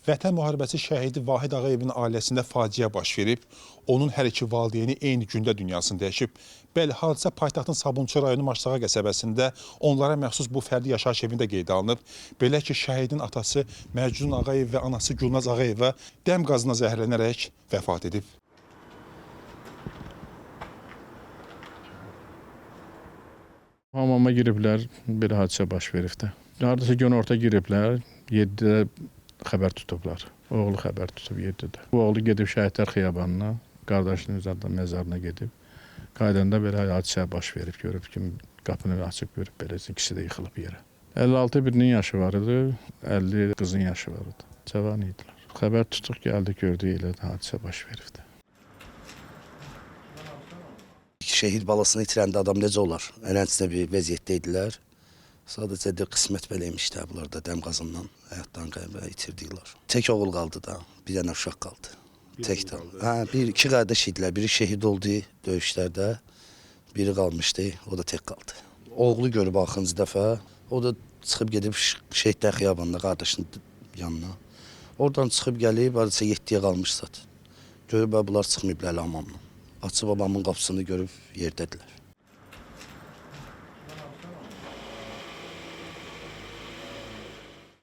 Vətən müharibəsi şəhidi Vahid Ağayevin ailəsində faciə baş verib. Onun hər iki valideyni eyni gündə dünyasını dəyişib. Bəli, hadisə paytaxtın Sabunçu rayonu Maçdağa qəsəbəsində onlara məxsus bu fərdi yaşayış evində qeydə alınıb. Belə ki, şəhidin atası Məcnun Ağayev və anası Gülnaz Ağayeva dəm qazına zəhərlənərək vəfat edib. Hamama giriblər, bir hadisə baş veribdir. Hardasa günorta giriblər, 7-də xəbər tutublar. Oğlu xəbər tutub 7-də. Bu oğlu gedib Şəhidlər Xiyabanına, qardaşının üzərində məzarına gedib. Qaydanda belə hadisə baş verib, görüb ki, qapını açıb görüb, beləcə ikisi də yıxılıb yerə. 56 birinin yaşı var idi, 50 qızın yaşı var idi. Cavan idilər. Xəbər tutuq gəldi, gördük elə hadisə baş veribdir. Şəhid balasını itirəndə adam necə olar? Ələnçində bir vəziyyətdə idilər. Sadəcə də qismət belə imişlər bunlar da dəm qazından həyatdan itirdilər. Tək oğul qaldı da, bir dənə uşaq qaldı. Tək də. İki qardaş idilər, biri şəhid oldu döyüşlərdə, biri qalmışdı, o da tək qaldı. Oğlu görüb axırıncı dəfə, o da çıxıb gedib Şəhidlər Xiyabanında qardaşının yanına. Oradan çıxıb gəlib, hadisə 7-yə qalmış zat. Görüb bunlar çıxmayıblar hamamdan. Açıb babamın qapısını görüb yerdədirlər.